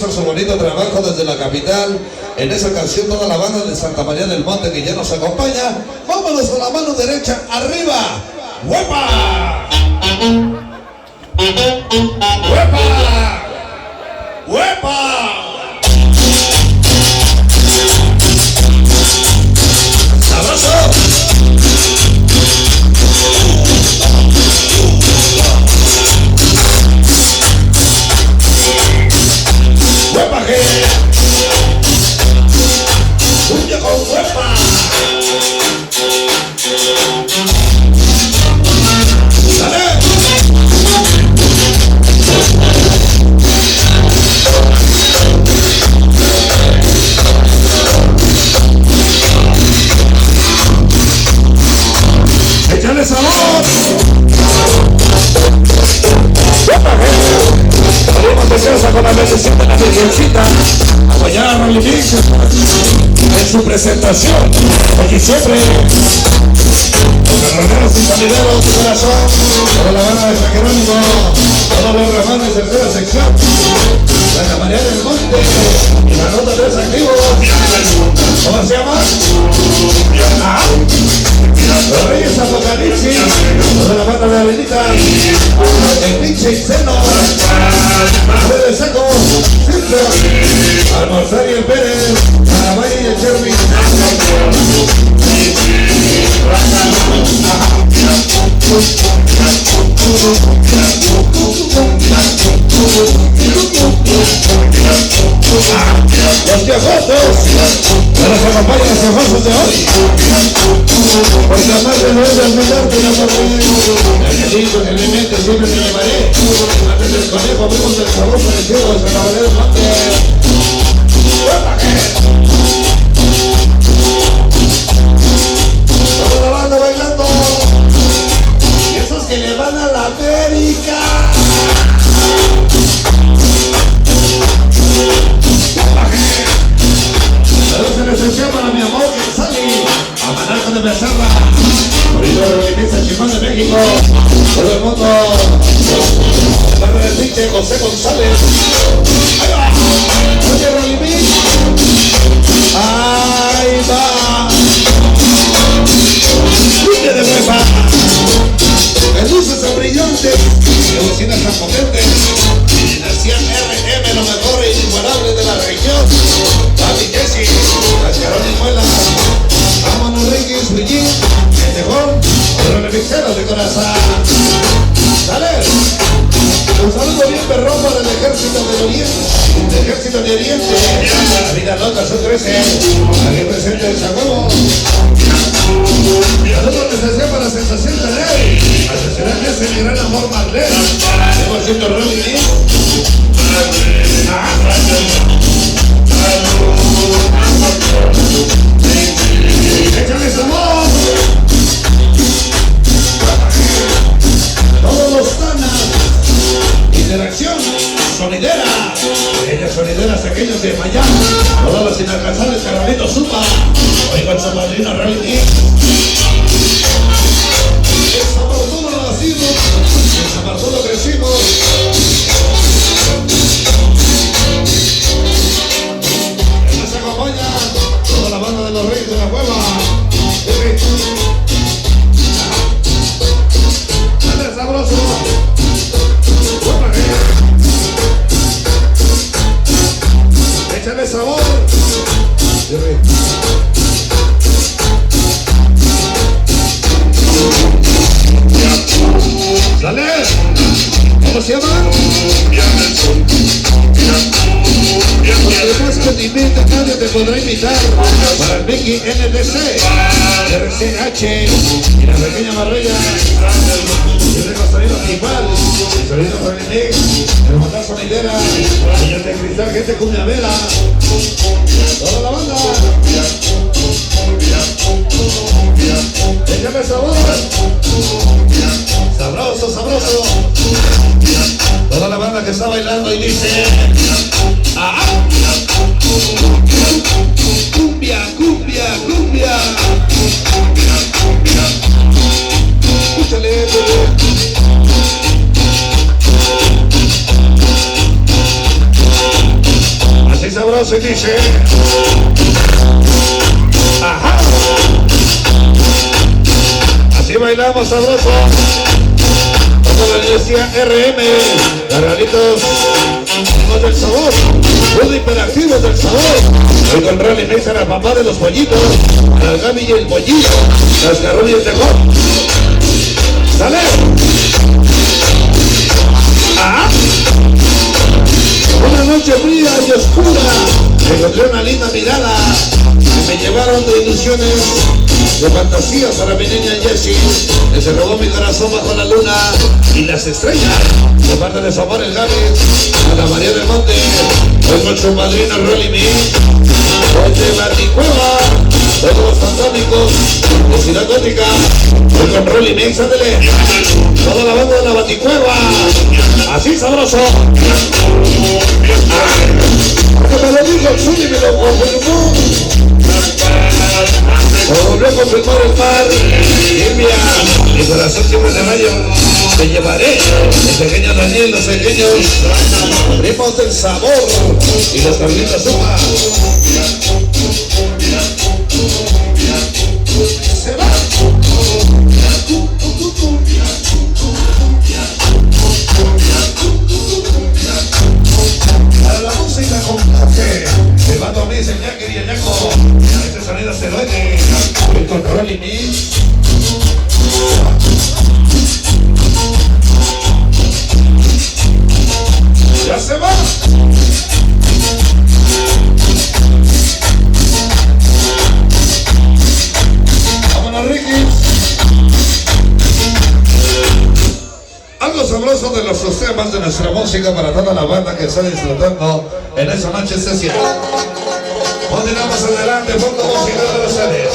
Su bonito trabajo desde la capital. En esa canción toda la banda de Santa María del Monte que ya nos acompaña. Vámonos con la mano derecha arriba. ¡Huepa! ¡Huepa! ¡Huepa! ¡Sabroso! ¡Cumbia con huepa! ¡Dale! ¡Échale sabor! Salimos de casa con la bendición de la Virgencita. Apoyar a Rolly Mix en su presentación. Aquí siempre los guerreros y salideros de corazón, toda la banda de San Jerónimo, todos los hermanos de tercera sección, Santa María del Monte y la nota 3 activos. ¿Cómo se llama? Los Reyes Apocalipsis, toda la banda de Avenida, el pinche Seno, de Seco, Silvio, Almorzar y el Pérez, Arabay y el Cherry. Los viejosos, que nos acompañan los viejosos de hoy. Porque además de no es olvidarte la muerte. El hijo, el elemento, siempre me llevaré. Antes del conejo, abrimos el sabor por el cielo de Santa María del Monte. Toda la banda bailando. Y esos que le van a la América. Saludos en excepción para mi amor que sale a Manalco de Becerra, corredor de Pizza Chimán de México, todo el mundo, el barrio del pinche José González. Ahí va, oye Rolly Mix, ahí va, lucha de huepa, el luces son brillantes, de bocinas tan potentes, dinastía RM, lo mejor e inigualable de la región. Papi Jessy, Cascarón y Muela, vámonos Ricky, Swillín, el tejón, los remixeros de corazón. Dale, un saludo bien perrón para el ejército del Oriente, el ejército de Oriente, la vida loca son 13, aquí presente el Chacuevo. Saludos de sensación para sensación de ley, asesinar que es mi gran amor Marlene, 100% Rolly Mix. ¡Échale sabor! Todos los tanas. Interacción sonidera. Aquellas sonideras, aquellos de Miami. Todas las inalcanzables Carolito Zupa. Hoy con su padrino Rolly Mix. En San Bartolo nacimos. En San Bartolo crecimos. Nos acompaña toda la banda de los Reyes de la Cueva. Dale sabroso. Échale sabor. Dale. ¿Cómo se llama? Además que te invita, nadie te podrá invitar. Para el Mickey NDC, RCH y la pequeña Marrella. Yo tengo sonido igual, el sonido Rolly Mix, el mandar sonidera, niños de cristal, gente cuñavera, toda la banda. Échame sabor. Sabroso, sabroso. Toda la banda que está bailando y dice ¡ah! Cumbia, cumbia, cumbia. Escúchale, sabroso y dice. Ajá. Así bailamos sabroso. Como la Universidad RM, carnalitos, hijos del sabor, muy hiperactivos del sabor. Hoy con Rally Mix a la mamá de los pollitos, a Gaby y el pollillo, las carroñas de gol. ¡Sale! ¡Ah! Una noche fría y oscura, encontré una linda mirada y me llevaron de ilusiones, de fantasías para mi niña Jessie, que se robó mi corazón bajo la luna y las estrellas, de parte de su amor el Gaby, a la María del Monte, hoy con su madrina Rolly Mix, hoy de Baticueva, todos los fantásticos de Ciudad Gótica, hoy con Rolly Mix, ándele, toda la banda de la Baticueva, así sabroso. Que me lo dijo el Zuli, me lo confirmó. Me volvió a confirmar el mar. Limpia, mi corazón siempre te rayo. Te llevaré, el pequeño Daniel, los pequeños primos del sabor y los Carlitos Zuma. Se va. Se va a dormir el Yaker y el Yaco. Este sonido se duele. El control y mix. Ya se va. Vámonos, Ricky. Algo sabroso de los temas de nuestra música para toda la banda que está disfrutando en esa noche especial. Continuamos adelante, fondo musical de los seres.